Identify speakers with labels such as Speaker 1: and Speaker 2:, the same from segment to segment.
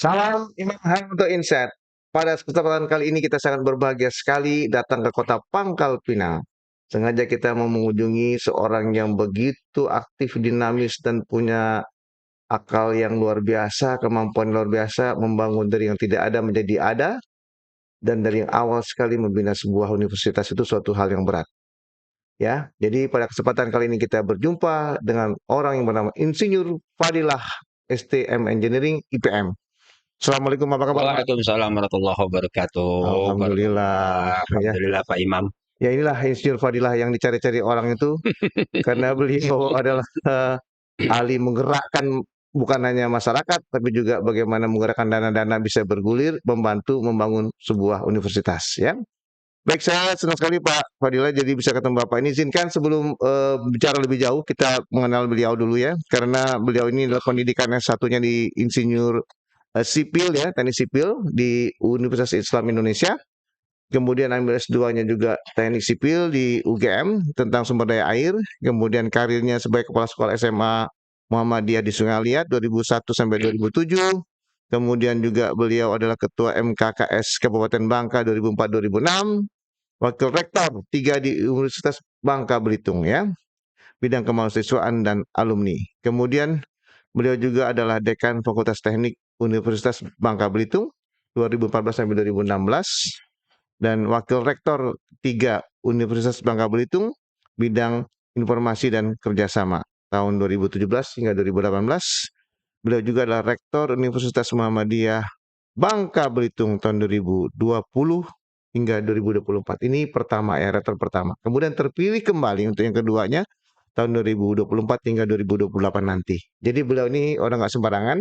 Speaker 1: Salam Imam Han untuk Insight. Pada kesempatan kali ini kita sangat berbahagia sekali datang ke kota Pangkal Pinang. Sengaja kita mau mengunjungi seorang yang begitu aktif, dinamis, dan punya akal yang luar biasa, kemampuan luar biasa, membangun dari yang tidak ada menjadi ada, dan dari yang awal sekali membina sebuah universitas itu suatu hal yang berat. Ya, jadi pada kesempatan kali ini kita berjumpa dengan orang yang bernama Insinyur Fadilah STM Engineering IPM. Assalamualaikum, apa kabar Pak?
Speaker 2: Waalaikumsalam warahmatullahi wabarakatuh.
Speaker 1: Alhamdulillah, ya.
Speaker 2: Alhamdulillah Pak Imam.
Speaker 1: Ya inilah Insinyur Fadilah yang dicari-cari orang itu karena beliau adalah ahli menggerakkan bukan hanya masyarakat tapi juga bagaimana menggerakkan dana-dana bisa bergulir membantu membangun sebuah universitas ya. Baik, saya senang sekali Pak Fadilah jadi bisa ketemu Bapak. Ini izinkan sebelum bicara lebih jauh kita mengenal beliau dulu ya karena beliau ini adalah pendidikannya satunya di Insinyur Sipil ya, Teknik Sipil di Universitas Islam Indonesia. Kemudian ambil S2-nya juga Teknik Sipil di UGM tentang sumber daya air. Kemudian karirnya sebagai kepala sekolah SMA Muhammadiyah di Sungai Liat 2001 sampai 2007. Kemudian juga beliau adalah ketua MKKS Kabupaten Bangka 2004-2006. Wakil rektor 3 di Universitas Bangka Belitung ya. Bidang kemahasiswaan dan alumni. Kemudian beliau juga adalah dekan Fakultas Teknik Universitas Bangka Belitung 2014 sampai 2016 dan wakil rektor 3 Universitas Bangka Belitung bidang informasi dan kerjasama tahun 2017 hingga 2018. Beliau juga adalah rektor Universitas Muhammadiyah Bangka Belitung tahun 2020 hingga 2024. Ini pertama ya, rektor pertama. Kemudian terpilih kembali untuk yang keduanya tahun 2024 hingga 2028 nanti. Jadi beliau ini orang nggak sembarangan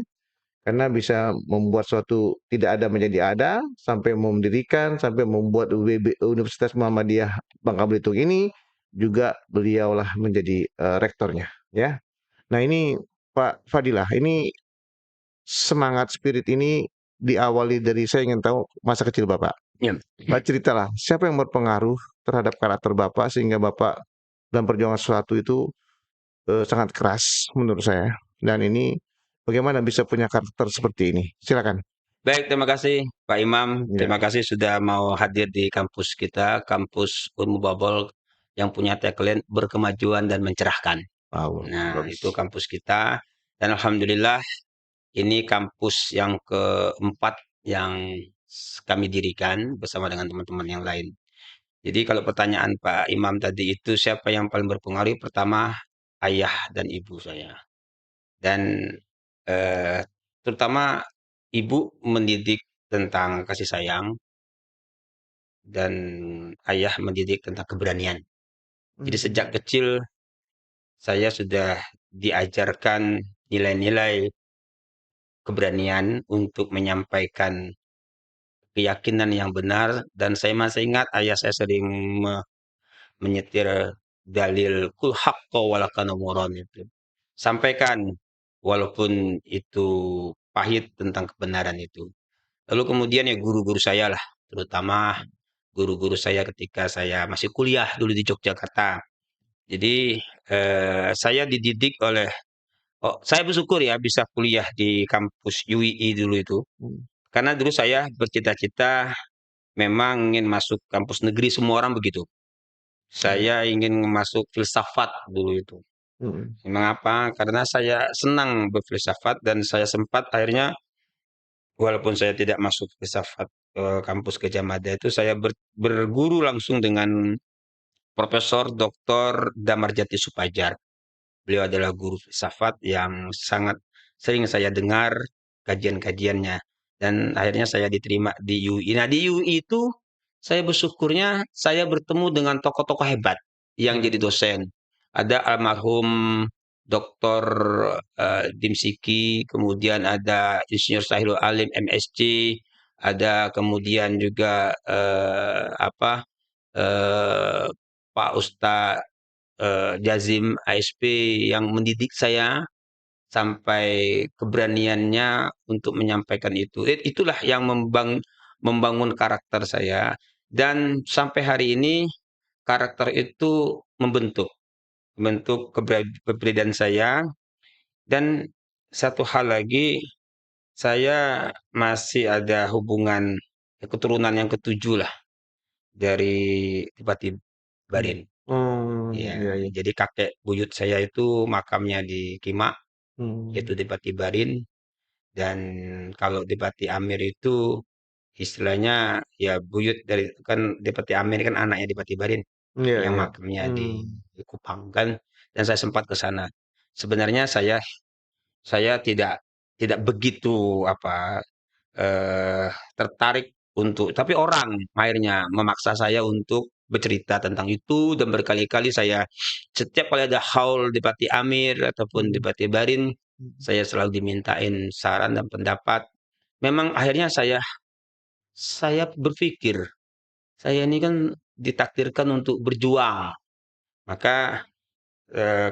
Speaker 1: karena bisa membuat suatu tidak ada menjadi ada, sampai mendirikan, sampai membuat Universitas Muhammadiyah Bangka Belitung ini juga beliaulah menjadi rektornya, ya. Nah ini Pak Fadilah, ini semangat spirit ini diawali dari saya ingin tahu masa kecil Bapak.
Speaker 2: Ya,
Speaker 1: Pak ceritalah, siapa yang berpengaruh terhadap karakter Bapak sehingga Bapak dalam perjuangan sesuatu itu sangat keras menurut saya. Dan ini bagaimana bisa punya karakter seperti ini? Silakan.
Speaker 2: baik, terima kasih Pak Imam.
Speaker 1: Ya,
Speaker 2: Terima kasih sudah mau hadir di kampus kita, kampus Unmu Babol yang punya tagline berkemajuan dan mencerahkan. Nah, itu
Speaker 1: bagus.
Speaker 2: kampus kita. Dan Alhamdulillah ini kampus yang keempat yang kami dirikan bersama dengan teman-teman yang lain. Jadi kalau pertanyaan Pak Imam tadi itu siapa yang paling berpengaruh? Pertama, ayah dan ibu saya. Dan eh, terutama ibu mendidik tentang kasih sayang dan ayah mendidik tentang keberanian. Jadi sejak
Speaker 1: Mhm,
Speaker 2: kecil saya sudah diajarkan nilai-nilai keberanian untuk menyampaikan keyakinan yang benar dan saya masih ingat ayah saya sering menyetir dalil kul haqqo walakanu muron itu. Sampaikan walaupun itu pahit tentang kebenaran itu. Lalu kemudian ya guru-guru saya lah, terutama guru-guru saya ketika saya masih kuliah dulu di Yogyakarta. Jadi saya dididik oleh, oh saya bersyukur ya bisa kuliah di kampus UII dulu itu.
Speaker 1: mhm,
Speaker 2: Karena dulu saya bercita-cita memang ingin masuk kampus negeri semua orang begitu.
Speaker 1: mhm,
Speaker 2: Saya ingin masuk filsafat dulu itu.
Speaker 1: mhm,
Speaker 2: Mengapa? Karena saya senang berfilsafat dan saya sempat akhirnya walaupun saya tidak masuk filsafat kampus Gajah Mada itu saya berguru langsung dengan Profesor Dr. Damarjati Supajar. Beliau adalah guru filsafat yang sangat sering saya dengar kajian-kajiannya dan akhirnya saya diterima di UI. Nah, di UI itu saya bersyukurnya saya bertemu dengan tokoh-tokoh hebat yang jadi
Speaker 1: mhm,
Speaker 2: dosen. Ada almarhum Dr. Dimsiki, kemudian ada Insinyur Sahilul Alim MSc, ada kemudian juga eh, Pak Ustadz Jazim ASP yang mendidik saya sampai keberaniannya untuk menyampaikan itu. Itulah yang membangun karakter saya dan sampai hari ini karakter itu membentuk kepribadian saya dan satu hal lagi Saya masih ada hubungan keturunan yang ketujuh lah dari Dipati
Speaker 1: Mmm.
Speaker 2: Barin. Ya,
Speaker 1: Iya iya.
Speaker 2: jadi kakek buyut saya itu makamnya di Kimak,
Speaker 1: Mmm.
Speaker 2: yaitu Dipati Barin. Dan kalau Dipati Amir itu istilahnya ya buyut dari kan Dipati Amir kan anaknya Dipati Barin
Speaker 1: Iya
Speaker 2: yang
Speaker 1: iya.
Speaker 2: makamnya
Speaker 1: Mmm.
Speaker 2: di Kupang kan. Dan saya sempat ke sana. Sebenarnya saya tidak begitu apa tertarik untuk tapi orang akhirnya memaksa saya untuk bercerita tentang itu dan berkali-kali saya setiap kali ada haul di Pati Amir ataupun di
Speaker 1: Mhm.
Speaker 2: Pati Barin,
Speaker 1: Mhm.
Speaker 2: saya selalu dimintain saran dan pendapat. Memang akhirnya saya berpikir, saya ini kan ditakdirkan untuk berjuang. Maka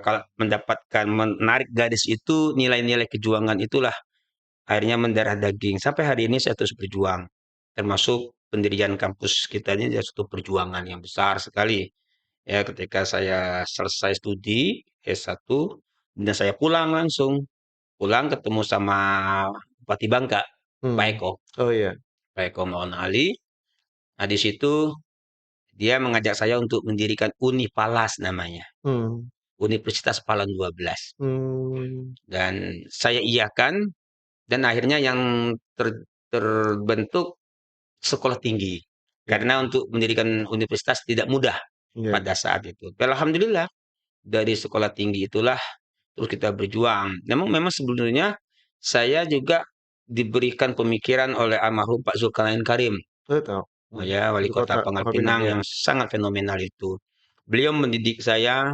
Speaker 2: kalau mendapatkan menarik garis itu nilai-nilai kejuangan itulah akhirnya mendarah daging. Sampai hari ini saya terus berjuang. Termasuk pendirian kampus kita ini adalah suatu perjuangan yang besar sekali. Ya, ketika saya selesai studi S1, dan saya pulang langsung. Pulang ketemu sama Bupati Bangka, Pak
Speaker 1: Mmm.
Speaker 2: Eko.
Speaker 1: Oh iya.
Speaker 2: Pak Eko Maulana Ali. Nah, di situ dia mengajak saya untuk mendirikan Unipalas namanya.
Speaker 1: Mmm.
Speaker 2: Universitas Palang 12.
Speaker 1: Mmm.
Speaker 2: Dan saya iakan, dan akhirnya yang terbentuk sekolah tinggi.
Speaker 1: Iya
Speaker 2: Karena untuk mendirikan universitas tidak mudah
Speaker 1: iya.
Speaker 2: pada saat itu. Alhamdulillah dari sekolah tinggi itulah terus kita berjuang. Memang memang sebelumnya saya juga diberikan pemikiran oleh almarhum Pak Zulkarnain Karim,
Speaker 1: Tahu.
Speaker 2: oh
Speaker 1: Mhm.
Speaker 2: ya, wali
Speaker 1: Di kota
Speaker 2: kota Pangkal
Speaker 1: Pangkal
Speaker 2: Pinang
Speaker 1: iya.
Speaker 2: yang sangat fenomenal itu. Beliau mendidik saya,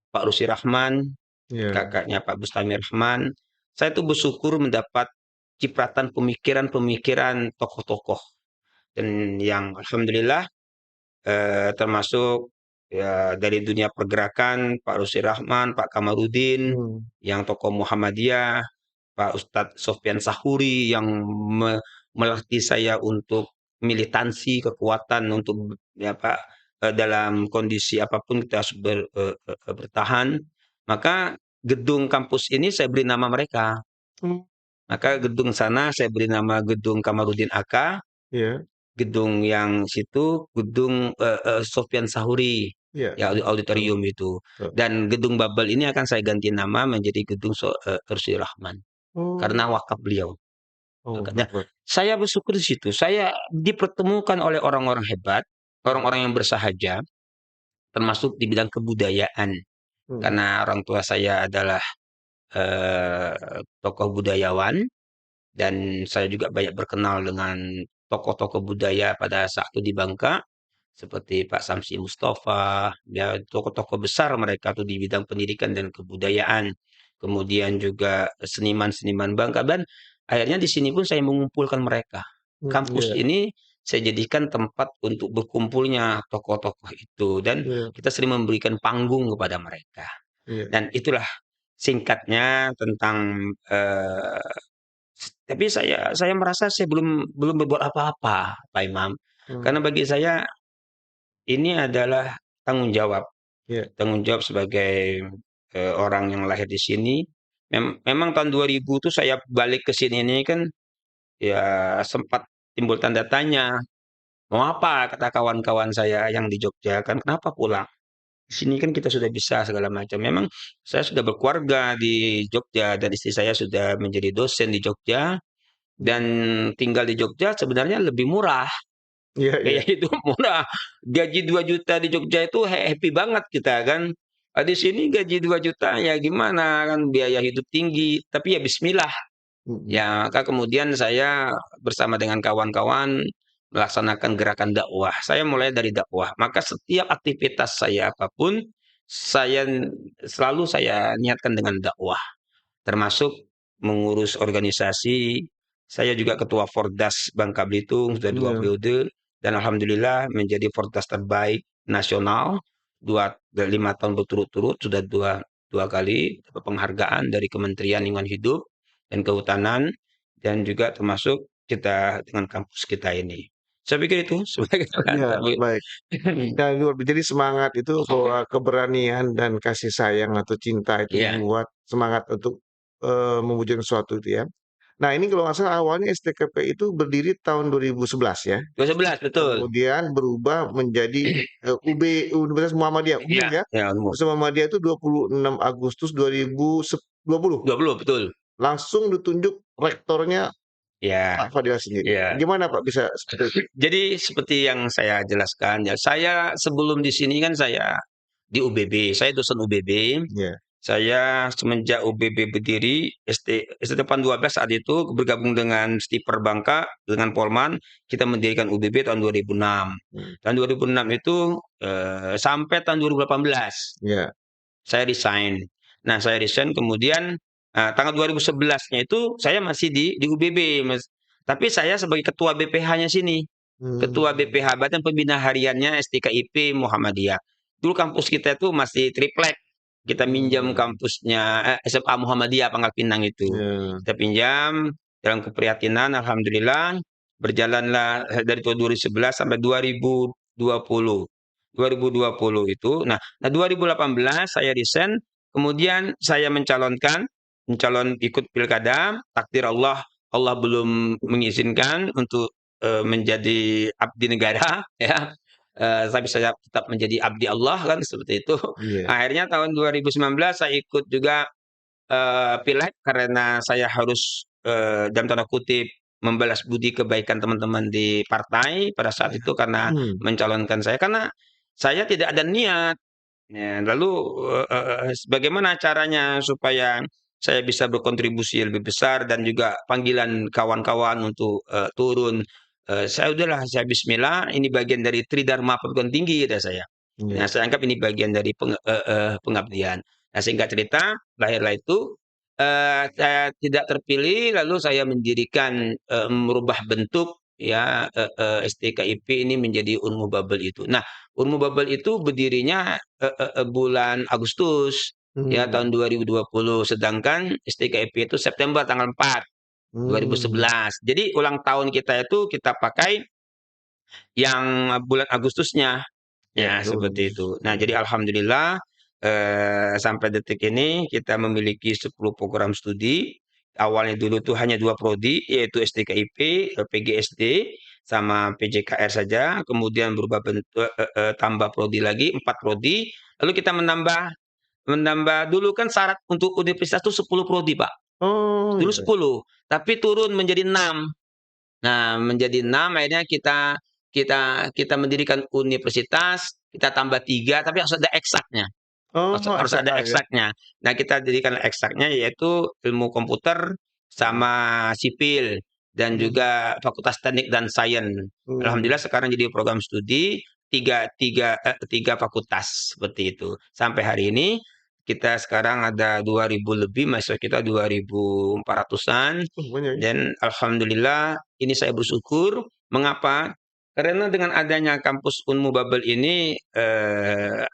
Speaker 2: Pak Rusdi Rahman,
Speaker 1: Iya.
Speaker 2: kakaknya Pak Bustami Rahman. Saya tuh bersyukur mendapat cipratan pemikiran-pemikiran tokoh-tokoh dan yang alhamdulillah termasuk ya dari dunia pergerakan Pak Rusdi Rahman, Pak Kamarudin,
Speaker 1: Mmm.
Speaker 2: yang tokoh Muhammadiyah, Pak Ustadz Sofyan Sahuri yang melatih saya untuk militansi, kekuatan untuk ya Pak dalam kondisi apapun kita harus bertahan. Maka gedung kampus ini saya beri nama mereka.
Speaker 1: Mmm.
Speaker 2: Maka gedung sana saya beri nama Gedung Kamarudin AK,
Speaker 1: Iya
Speaker 2: gedung yang situ gedung, Sofyan Sahuri,
Speaker 1: iya
Speaker 2: ya
Speaker 1: iya. Betul
Speaker 2: auditorium itu.
Speaker 1: betul.
Speaker 2: Dan gedung Babel ini akan saya ganti nama menjadi gedung Rusdi Rahman, karena
Speaker 1: Oh.
Speaker 2: wakaf beliau.
Speaker 1: Oh,
Speaker 2: Nah,
Speaker 1: bagus.
Speaker 2: saya bersyukur di situ, saya dipertemukan oleh orang-orang hebat,
Speaker 1: Mhm.
Speaker 2: orang-orang yang bersahaja, termasuk di bidang kebudayaan.
Speaker 1: Mhm.
Speaker 2: Karena orang tua saya adalah, tokoh budayawan. Dan saya juga banyak berkenal dengan tokoh-tokoh budaya pada saat itu di Bangka, seperti Pak Samsi Mustafa, ya tokoh-tokoh besar mereka tuh di bidang pendidikan dan kebudayaan. Kemudian juga seniman-seniman Bangka dan akhirnya di sini pun saya mengumpulkan mereka. Kampus
Speaker 1: Iya
Speaker 2: ini saya jadikan tempat untuk berkumpulnya tokoh-tokoh itu dan
Speaker 1: iya
Speaker 2: kita sering memberikan panggung kepada mereka.
Speaker 1: iya.
Speaker 2: Dan itulah singkatnya tentang tapi saya merasa saya belum belum berbuat apa-apa, Pak Imam.
Speaker 1: Mmm.
Speaker 2: Karena bagi saya ini adalah tanggung jawab.
Speaker 1: Iya.
Speaker 2: Tanggung jawab sebagai, orang yang lahir di sini. Memang tahun 2000 tuh saya balik ke sini ini kan, ya sempat timbul tanda tanya, "Mau apa?" kata kawan-kawan saya yang di Jogja kan, "Kenapa pulang? Di sini kan kita sudah bisa," segala macam. Memang saya sudah berkeluarga di Jogja dan istri saya sudah menjadi dosen di Jogja. Dan
Speaker 1: Mhm.
Speaker 2: tinggal di Jogja sebenarnya lebih murah,
Speaker 1: Iya iya.
Speaker 2: gaya hidup murah. Gaji 2 juta di Jogja itu happy banget kita kan. Di sini gaji 2 juta ya gimana kan biaya hidup tinggi, tapi ya bismillah.
Speaker 1: Mhm.
Speaker 2: Ya, maka kemudian saya bersama dengan kawan-kawan melaksanakan gerakan dakwah. Saya mulai dari dakwah, maka setiap aktivitas saya apapun, saya selalu saya niatkan dengan dakwah. Termasuk mengurus organisasi, saya juga ketua Fordas Bangka Belitung sudah 2
Speaker 1: Iya.
Speaker 2: periode dan alhamdulillah menjadi Fordas terbaik nasional 5 tahun berturut-turut sudah dua kali dapat penghargaan dari Kementerian Lingkungan Hidup dan Kehutanan dan juga termasuk kita dengan kampus kita ini. Saya pikir itu sebagai
Speaker 1: Iya,
Speaker 2: latar
Speaker 1: baik. Ya, jadi semangat itu bahwa keberanian dan kasih sayang atau cinta itu
Speaker 2: Iya,
Speaker 1: membuat semangat untuk, mewujudkan sesuatu itu ya. Nah, ini kalau nggak salah awalnya STKP itu berdiri tahun 2011 ya.
Speaker 2: 2011 betul.
Speaker 1: Kemudian berubah menjadi Universitas Muhammadiyah, UB
Speaker 2: Iya,
Speaker 1: ya.
Speaker 2: ya umum.
Speaker 1: Universitas Muhammadiyah itu 26 Agustus 2020.
Speaker 2: 20 betul.
Speaker 1: Langsung ditunjuk rektornya
Speaker 2: Ya,
Speaker 1: Pak Fadila sendiri.
Speaker 2: ya.
Speaker 1: Gimana Pak bisa seperti itu?
Speaker 2: Jadi seperti yang saya jelaskan ya, saya sebelum di sini kan saya di UBB, saya dosen UBB.
Speaker 1: Ya.
Speaker 2: Saya semenjak UBB berdiri, ST Depan 12 saat itu bergabung dengan Stiper Bangka, dengan Polman, kita mendirikan UBB tahun 2006. Tahun 2006 itu sampai tahun 2018
Speaker 1: Ya.
Speaker 2: saya resign. Nah, saya resign kemudian tanggal 2011-nya itu saya masih di UBB, Mas. Tapi saya sebagai ketua BPH-nya sini. Ketua BPH Badan Pembina Hariannya STKIP Muhammadiyah. Dulu kampus kita itu masih triplek. Kita minjam kampusnya SMA Muhammadiyah Pangkal Pinang itu.
Speaker 1: Ya.
Speaker 2: Kita pinjam dalam keprihatinan, alhamdulillah berjalanlah dari tahun 2011 sampai 2020. 2020 itu. Nah, 2018 saya resign, kemudian saya mencalon ikut pilkada, takdir Allah, Allah belum mengizinkan untuk menjadi abdi negara, ya. Tapi saya tetap menjadi abdi Allah kan seperti itu.
Speaker 1: Iya.
Speaker 2: Akhirnya tahun 2019 saya ikut juga pileg karena saya harus dalam tanda kutip membalas budi kebaikan teman-teman di partai pada saat itu karena mencalonkan saya karena saya tidak ada niat. Ya, lalu bagaimana caranya supaya saya bisa berkontribusi lebih besar dan juga panggilan kawan-kawan untuk turun. Saya Bismillah, ini bagian dari Tridharma Perguruan Tinggi kata saya. Nah,
Speaker 1: Iya.
Speaker 2: saya anggap ini bagian dari pengabdian. Nah, singkat cerita, lahirlah itu saya tidak terpilih, lalu saya mendirikan merubah bentuk ya STKIP ini menjadi Unmu Babel itu. Nah, Unmu Babel itu berdirinya bulan Agustus ya tahun 2020, sedangkan STKIP itu September tanggal 4 2011. Jadi ulang tahun kita itu kita pakai yang bulan Agustusnya.
Speaker 1: Ya,
Speaker 2: Ya, seperti
Speaker 1: lulus.
Speaker 2: itu. Nah, jadi alhamdulillah sampai detik ini kita memiliki 10 program studi. Awalnya dulu tuh hanya 2 prodi, yaitu STKIP, PGSD, sama PJKR saja. Kemudian berubah tambah prodi lagi, 4 prodi. Lalu kita menambah dulu kan syarat untuk universitas itu 10 prodi, Pak.
Speaker 1: Oh,
Speaker 2: Dulu
Speaker 1: iya.
Speaker 2: 10, tapi turun menjadi 6. Nah, menjadi 6 akhirnya kita mendirikan universitas, kita tambah 3 tapi harus ada eksaknya.
Speaker 1: Oh,
Speaker 2: Harus ada
Speaker 1: SAA ya?
Speaker 2: eksaknya. Nah, kita dirikan eksaknya yaitu ilmu komputer sama sipil dan juga fakultas teknik dan sains. Alhamdulillah sekarang jadi program studi tiga fakultas seperti itu. Sampai hari ini kita sekarang ada 2.000 lebih, mahasiswa kita 2.400-an.
Speaker 1: Banyak ya?
Speaker 2: Dan alhamdulillah ini saya bersyukur. Mengapa? Karena dengan adanya kampus Unmu Babel ini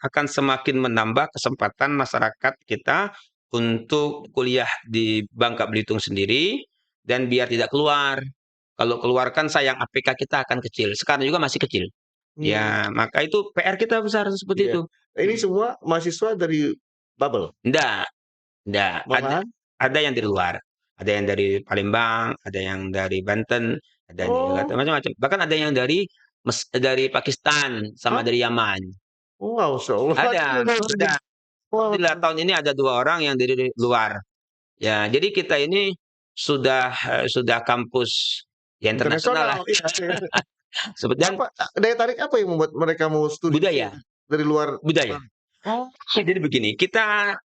Speaker 2: akan semakin menambah kesempatan masyarakat kita untuk kuliah di Bangka Belitung sendiri dan biar tidak keluar. Kalau keluar kan sayang APK kita akan kecil. Sekarang juga masih kecil. Ya, maka itu PR kita besar seperti
Speaker 1: Iya.
Speaker 2: itu.
Speaker 1: Ini semua mahasiswa dari Babel?
Speaker 2: Enggak, enggak.
Speaker 1: Malahan?
Speaker 2: Ada yang dari luar. Ada yang dari Palembang, ada yang dari Banten, ada yang dari
Speaker 1: Oh,
Speaker 2: macam-macam. Bahkan ada yang dari Pakistan sama
Speaker 1: hah?
Speaker 2: dari Yaman.
Speaker 1: Wow, Masya
Speaker 2: Ada, ada.
Speaker 1: Wah,
Speaker 2: Alhamdulillah tahun ini ada 2 orang yang dari luar. Ya, jadi kita ini sudah kampus ya internasional lah.
Speaker 1: internasional. Iya, iya.
Speaker 2: Dan
Speaker 1: Apa daya tarik apa yang membuat mereka mau studi di sini
Speaker 2: budaya,
Speaker 1: dari luar?
Speaker 2: budaya.
Speaker 1: Oh,
Speaker 2: Jadi begini, kita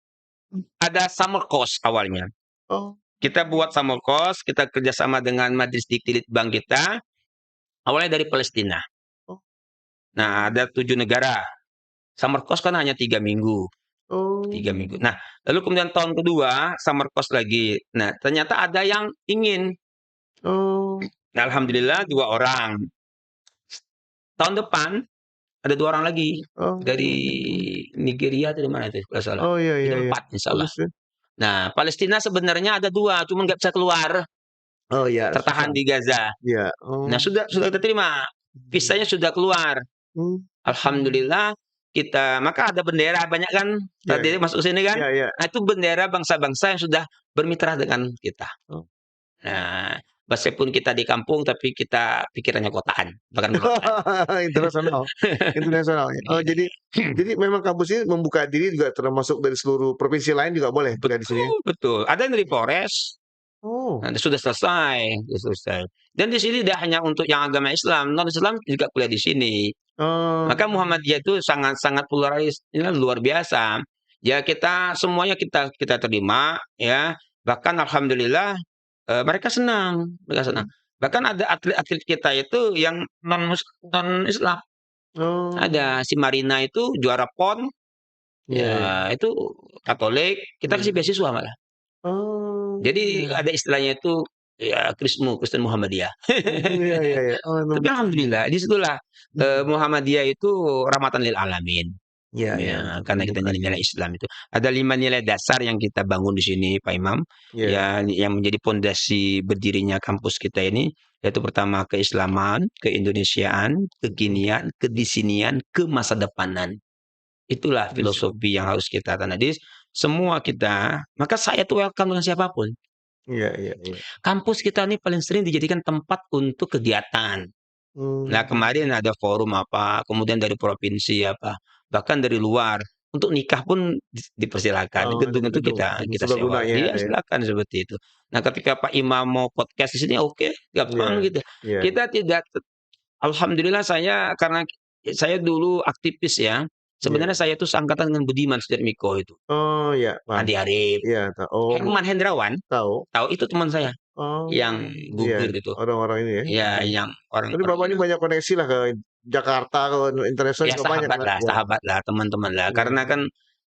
Speaker 2: ada summer course awalnya.
Speaker 1: oh,
Speaker 2: Kita buat summer course, kita kerjasama dengan Majelis Dikti Bank kita. Awalnya dari Palestina.
Speaker 1: oh,
Speaker 2: Nah, ada 7 negara. Summer course kan hanya 3 minggu. 3
Speaker 1: oh,
Speaker 2: minggu. Nah, lalu kemudian tahun kedua, summer course lagi. Nah, ternyata ada yang ingin.
Speaker 1: oh,
Speaker 2: Nah, alhamdulillah 2 orang. Tahun depan ada 2 orang lagi.
Speaker 1: oh,
Speaker 2: Dari Nigeria atau dari mana itu kalau salah.
Speaker 1: oh, iya, iya,
Speaker 2: Jadi
Speaker 1: iya.
Speaker 2: 4 insyaallah.
Speaker 1: Bagus ya.
Speaker 2: Nah, Palestina sebenarnya ada 2, cuman nggak bisa keluar.
Speaker 1: Oh, iya, susah.
Speaker 2: Tertahan di Gaza.
Speaker 1: Iya.
Speaker 2: Nah,
Speaker 1: Oh,
Speaker 2: sudah kita terima. Visanya sudah keluar.
Speaker 1: hmm,
Speaker 2: Alhamdulillah maka ada bendera banyak kan
Speaker 1: iya,
Speaker 2: tadi
Speaker 1: iya,
Speaker 2: masuk sini kan.
Speaker 1: iya, iya.
Speaker 2: Nah, itu bendera bangsa-bangsa yang sudah bermitra dengan kita.
Speaker 1: Oh.
Speaker 2: Nah, meskipun kita di kampung tapi kita pikirannya kotaan, bahkan perkotaan.
Speaker 1: Internasional, internasional ya. Oh, jadi memang kampus ini membuka diri juga termasuk dari seluruh provinsi lain juga boleh kuliah di sini ya?
Speaker 2: Betul betul, ada yang dari Polres,
Speaker 1: Oh,
Speaker 2: sudah selesai. Dan di sini tidak hanya untuk yang agama Islam, non-Islam juga kuliah di sini. Maka
Speaker 1: oh,
Speaker 2: Muhammadiyah itu sangat-sangat pluralis, ini luar biasa. Ya kita semuanya kita terima ya, bahkan alhamdulillah, mereka senang. Bahkan ada atlet-atlet kita itu yang non-Islam,
Speaker 1: oh,
Speaker 2: ada si Marina itu juara PON,
Speaker 1: iya iya.
Speaker 2: ya itu Katolik, kita kasih
Speaker 1: Mhm.
Speaker 2: beasiswa malah.
Speaker 1: Oh,
Speaker 2: Jadi
Speaker 1: iya.
Speaker 2: ada istilahnya itu ya Kristen Muhammadiyah.
Speaker 1: Iya iya iya. Oh,
Speaker 2: Tapi alhamdulillah di situlah,
Speaker 1: mhm.
Speaker 2: Muhammadiyah itu rahmatan lil alamin.
Speaker 1: Iya iya,
Speaker 2: Ya,
Speaker 1: untuk
Speaker 2: karena kita
Speaker 1: membuka
Speaker 2: nilai-nilai
Speaker 1: diri.
Speaker 2: Islam itu. Ada 5 nilai dasar yang kita bangun di sini, Pak Imam,
Speaker 1: Iya,
Speaker 2: ya yang menjadi pondasi berdirinya kampus kita ini, yaitu pertama keislaman, keindonesiaan,
Speaker 1: mhm.
Speaker 2: kekinian, kedisinian, kemasadepanan. Itulah
Speaker 1: Masya Allah.
Speaker 2: filosofi yang harus kita tanam. Jadi semua kita, maka saya tuh welcome dengan siapapun.
Speaker 1: Iya iya iya.
Speaker 2: Kampus kita ini paling sering dijadikan tempat untuk kegiatan. Nah,
Speaker 1: Mmm,
Speaker 2: kemarin ada forum apa, kemudian dari provinsi apa, bahkan dari luar. Untuk nikah pun dipersilakan.
Speaker 1: oh, ada
Speaker 2: Gedung itu
Speaker 1: gedung
Speaker 2: kita sewa.
Speaker 1: serbaguna
Speaker 2: Iya,
Speaker 1: ya.
Speaker 2: silakan seperti itu. Nah, ketika Pak Imam mau podcast di sini, oke,
Speaker 1: Iya
Speaker 2: gampang gitu.
Speaker 1: iya.
Speaker 2: Kita tidak alhamdulillah saya karena saya dulu aktivis ya.
Speaker 1: Iya.
Speaker 2: Sebenarnya saya itu seangkatan dengan Budiman Sujatmiko itu.
Speaker 1: Oh, iya, paham.
Speaker 2: Andi Arief,
Speaker 1: Iya, oh,
Speaker 2: Herman Hendrawan,
Speaker 1: tahu.
Speaker 2: tahu itu teman saya
Speaker 1: Oh,
Speaker 2: yang
Speaker 1: iya,
Speaker 2: gugur itu.
Speaker 1: orang-orang ini ya,
Speaker 2: Ya,
Speaker 1: mhm.
Speaker 2: yang
Speaker 1: Tapi
Speaker 2: orang-orang
Speaker 1: Bapak ini
Speaker 2: ya.
Speaker 1: banyak koneksi lah ke Jakarta, ke internasional
Speaker 2: Ya
Speaker 1: juga banyak lah, ya.
Speaker 2: sahabat lah, teman-teman lah.
Speaker 1: Iya
Speaker 2: Karena kan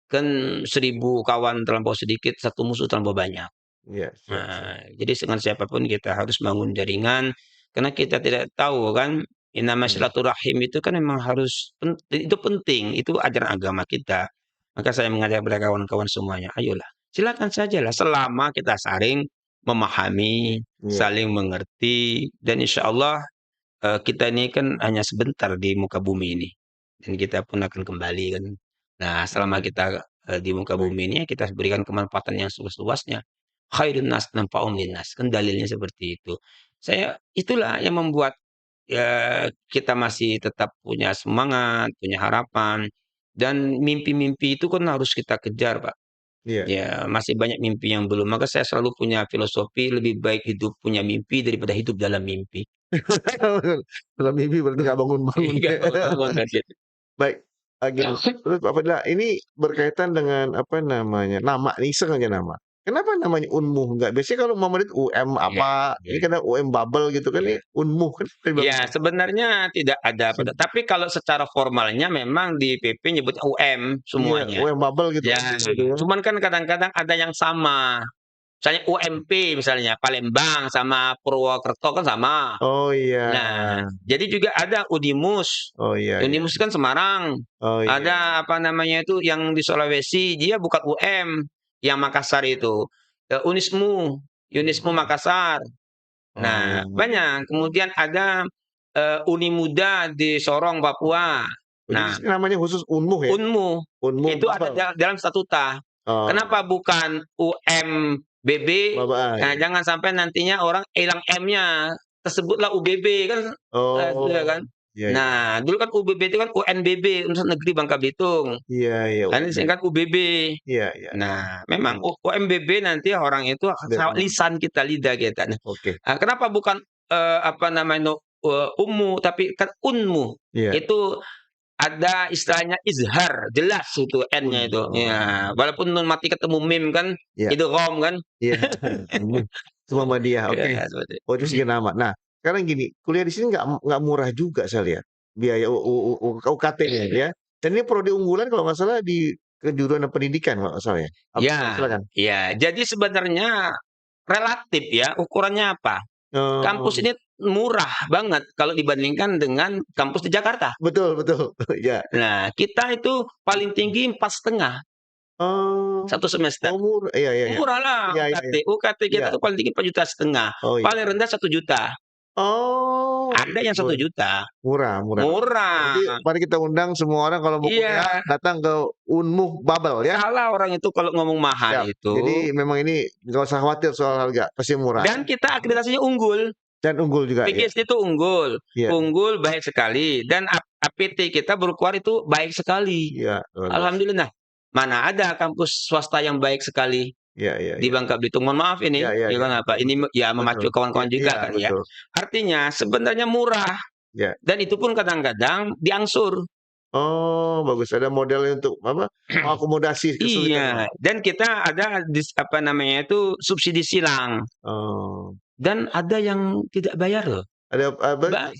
Speaker 2: kan 1.000 kawan terlampau sedikit, satu musuh terlampau banyak.
Speaker 1: iya, siap siap.
Speaker 2: Nah, jadi dengan siapapun kita harus bangun jaringan, karena kita tidak tahu kan, yang namanya
Speaker 1: Mhm,
Speaker 2: silaturahim itu kan memang harus itu penting, itu ajaran agama kita. Maka saya mengajak kepada kawan-kawan semuanya, ayolah, silakan sajalah selama kita saling memahami,
Speaker 1: iya,
Speaker 2: saling mengerti, dan insya Allah kita ini kan hanya sebentar di muka bumi ini, dan kita pun akan kembali kan. Nah, selama
Speaker 1: mhm,
Speaker 2: kita, di muka
Speaker 1: baik,
Speaker 2: bumi ini, ya kita berikan kemanfaatan yang seluas-luasnya. Khairun nas nanfa'um linnas, kan dalilnya seperti itu. Itulah yang membuat, ya kita masih tetap punya semangat, punya harapan, dan mimpi-mimpi itu kan harus kita kejar, Pak.
Speaker 1: iya.
Speaker 2: Ya, masih banyak mimpi yang belum, maka saya selalu punya filosofi, lebih baik hidup punya mimpi daripada hidup dalam mimpi.
Speaker 1: Dalam mimpi berarti nggak bangun-bangun
Speaker 2: Nggak
Speaker 1: ya.
Speaker 2: bangun-bangun kan gitu.
Speaker 1: Baik, gini, terus Pak Fadila, ini berkaitan dengan apa namanya, nama nih, iseng aja nama. Kenapa namanya Unmuh? Nggak biasanya kalau Muhammadiyah itu UM
Speaker 2: Iya
Speaker 1: apa,
Speaker 2: iya
Speaker 1: ini karena UM Bubble gitu kan,
Speaker 2: iya.
Speaker 1: ini Unmuh kan
Speaker 2: Iya, sebenarnya tidak ada
Speaker 1: Mhm.
Speaker 2: tapi kalau secara formalnya memang di PP nyebutnya UM
Speaker 1: Iya,
Speaker 2: semuanya.
Speaker 1: UM Bubble gitu,
Speaker 2: Ya,
Speaker 1: Unmuh gitu ya.
Speaker 2: cuman kan kadang-kadang ada yang sama. Misalnya UMP misalnya, Palembang sama Purwokerto kan sama.
Speaker 1: Oh iya,
Speaker 2: Nah, jadi juga ada Unimus.
Speaker 1: oh iya iya,
Speaker 2: Unimus kan Semarang.
Speaker 1: oh iya,
Speaker 2: Ada apa namanya itu yang di Sulawesi, dia bukan UM, yang Makassar itu. Unismu
Speaker 1: mhm,
Speaker 2: Makassar. Nah,
Speaker 1: oh,
Speaker 2: banyak. Kemudian ada, Unimuda di Sorong, Papua.
Speaker 1: oh jadi
Speaker 2: Nah,
Speaker 1: namanya khusus Unmuh ya?
Speaker 2: Unmu,
Speaker 1: Unmuh
Speaker 2: itu ada
Speaker 1: Bubble,
Speaker 2: dalam statuta.
Speaker 1: oh,
Speaker 2: Kenapa bukan UMBB?
Speaker 1: Baba
Speaker 2: Nah,
Speaker 1: iya,
Speaker 2: jangan sampai nantinya orang hilang M-nya, tersebutlah UBB kan, iya
Speaker 1: oh,
Speaker 2: kan.
Speaker 1: iya iya,
Speaker 2: Nah, dulu kan UBB itu kan UNBB, Universitas Negeri Bangka Belitung,
Speaker 1: iya iya,
Speaker 2: kan
Speaker 1: UNB,
Speaker 2: disingkat UBB.
Speaker 1: iya iya,
Speaker 2: Nah, memang
Speaker 1: mhm,
Speaker 2: UMBB nanti orang itu
Speaker 1: udah paham,
Speaker 2: lisan kita, lidah kita. Nah,
Speaker 1: oke,
Speaker 2: kenapa bukan, apa namanya, ummu, tapi kan unmu.
Speaker 1: iya,
Speaker 2: Itu ada istilahnya izhar, jelas itu N-nya itu.
Speaker 1: oh,
Speaker 2: Ya, walaupun nun mati ketemu mim kan,
Speaker 1: iya.
Speaker 2: idgham kan.
Speaker 1: Iya, itu Muhammadiyah, oke.
Speaker 2: Ya, seperti
Speaker 1: Oh, itu segi nama. Nah, sekarang gini, kuliah di sini nggak murah juga saya lihat, biaya UKT-nya ya. Dan ini prodi unggulan kalau nggak salah di kejuruan pendidikan kalau nggak salah ya?
Speaker 2: ya,
Speaker 1: Silakan.
Speaker 2: ya. Jadi sebenarnya relatif ya, ukurannya apa? Kampus
Speaker 1: Oh,
Speaker 2: ini murah banget kalau dibandingkan dengan kampus di Jakarta.
Speaker 1: betul betul, ya.
Speaker 2: Nah, kita itu paling tinggi 4,5
Speaker 1: Oh,
Speaker 2: satu semester.
Speaker 1: oh murah, iya iya iya.
Speaker 2: Murah lah
Speaker 1: Iya iya
Speaker 2: UKT.
Speaker 1: iya.
Speaker 2: UKT
Speaker 1: Iya.
Speaker 2: kita tuh paling tinggi 4,5 juta.
Speaker 1: Oh iya.
Speaker 2: Paling rendah 1 juta.
Speaker 1: Oh,
Speaker 2: Ada yang 1 juta.
Speaker 1: murah, murah.
Speaker 2: Murah.
Speaker 1: Jadi mari kita undang semua orang kalau mau kuliah
Speaker 2: Iya.
Speaker 1: datang ke Unmuh Babel ya.
Speaker 2: Salah orang itu kalau ngomong mahal
Speaker 1: Siap.
Speaker 2: itu.
Speaker 1: Jadi memang ini nggak usah khawatir soal harga, pasti murah.
Speaker 2: Dan kita akreditasinya unggul.
Speaker 1: Dan unggul juga ya.
Speaker 2: PGSD itu unggul.
Speaker 1: Iya.
Speaker 2: Unggul baik sekali dan APT kita baru keluar itu baik sekali.
Speaker 1: Iya, luar biasa.
Speaker 2: Alhamdulillah. Mana ada kampus swasta yang baik sekali
Speaker 1: Iya, iya,
Speaker 2: di
Speaker 1: iya.
Speaker 2: Bangka Belitung. Mohon maaf ini,
Speaker 1: Iya, iya,
Speaker 2: ya
Speaker 1: iya.
Speaker 2: kenapa? Ini ya memacu
Speaker 1: Betul.
Speaker 2: kawan-kawan juga
Speaker 1: Iya,
Speaker 2: kan ya.
Speaker 1: betul.
Speaker 2: Artinya sebenarnya murah.
Speaker 1: Ya.
Speaker 2: Dan itu pun kadang-kadang diangsur.
Speaker 1: Oh, bagus. Ada modelnya untuk apa? Mengakomodasi kesulitan.
Speaker 2: Iya, dan kita ada apa namanya itu subsidi silang.
Speaker 1: Oh.
Speaker 2: Dan ada yang tidak bayar loh.
Speaker 1: Ada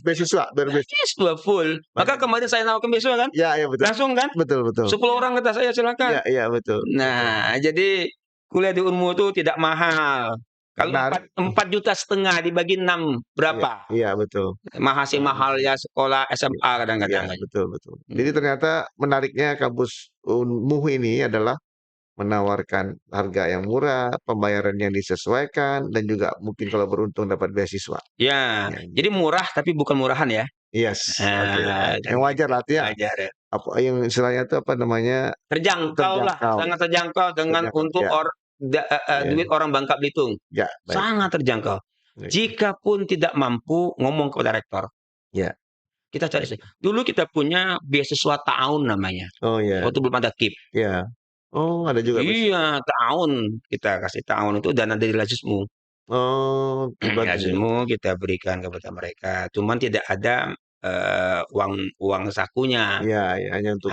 Speaker 1: beasiswa,
Speaker 2: Beasiswa full. Maka kemarin saya nawarkan beasiswa kan?
Speaker 1: Ya, ya betul.
Speaker 2: Langsung kan?
Speaker 1: Betul, betul.
Speaker 2: 10 orang kata saya silakan.
Speaker 1: Iya, iya betul.
Speaker 2: Nah, jadi kuliah di Unmu itu tidak mahal. Kalau 4,5 juta dibagi 6 berapa?
Speaker 1: Iya, betul.
Speaker 2: Masih mahal ya sekolah SMA kadang-kadang.
Speaker 1: Iya, betul, betul. Jadi ternyata menariknya kampus Unmu ini adalah menawarkan harga yang murah, pembayaran yang disesuaikan, dan juga mungkin kalau beruntung dapat beasiswa.
Speaker 2: Ya, jadi murah tapi bukan murahan ya.
Speaker 1: Yes, oke. Yang wajar lah artinya.
Speaker 2: Wajar ya.
Speaker 1: Apa yang istilahnya itu apa namanya?
Speaker 2: Terjangkau lah, sangat terjangkau dengan untuk duit orang Bangka Belitung.
Speaker 1: Ya, baik.
Speaker 2: Sangat terjangkau. Jikapun tidak mampu ngomong kepada rektor.
Speaker 1: Ya.
Speaker 2: Kita cari. Dulu kita punya beasiswa tahun namanya.
Speaker 1: Oh ya.
Speaker 2: Waktu belum ada KIP.
Speaker 1: Ya. Oh, ada juga.
Speaker 2: Iya, tahun kita kasih tahun itu dana dari Lazismu.
Speaker 1: Oh,
Speaker 2: Lazismu kita berikan kepada mereka. Cuman tidak ada uang sakunya.
Speaker 1: Iya, hanya untuk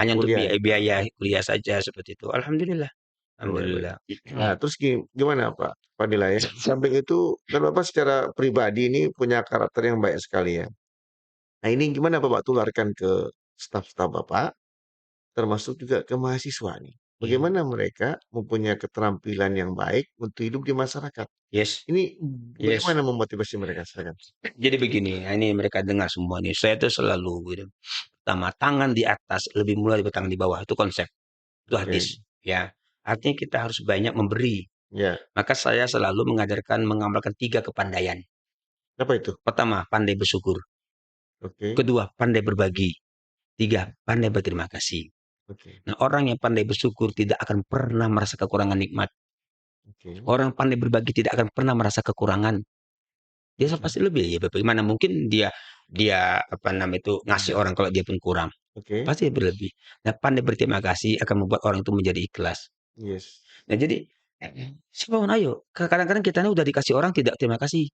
Speaker 2: biaya kuliah saja seperti itu. Alhamdulillah. Alhamdulillah.
Speaker 1: Nah, terus gimana Pak Fadila ya? Samping itu kan Bapak secara pribadi ini punya karakter yang baik sekali ya. Nah, ini gimana Bapak tularkan ke staf-staf Bapak, termasuk juga ke mahasiswa nih? Bagaimana mereka mempunyai keterampilan yang baik untuk hidup di masyarakat?
Speaker 2: Yes.
Speaker 1: Ini bagaimana memotivasi mereka?
Speaker 2: Jadi begini, ini mereka dengar semua nih. Saya itu selalu gitu. Pertama, tangan di atas lebih mulia daripada tangan di bawah. Itu konsep. Itu hadis. Ya. Artinya kita harus banyak memberi.
Speaker 1: Ya.
Speaker 2: Maka saya selalu mengamalkan 3 kepandaian.
Speaker 1: Apa itu?
Speaker 2: Pertama, pandai bersyukur. Kedua, pandai berbagi. 3, pandai berterima kasih. Nah, orang yang pandai bersyukur tidak akan pernah merasa kekurangan nikmat. Orang pandai berbagi tidak akan pernah merasa kekurangan. Dia pasti lebih. Ya, bagaimana mungkin dia apa namanya itu ngasih orang kalau dia pun kurang. Pasti berlebih. Nah, pandai berterima kasih akan membuat orang itu menjadi ikhlas.
Speaker 1: Yes.
Speaker 2: Nah, jadi siapapun ayo. Kadang-kadang kita udah dikasih orang tidak terima kasih.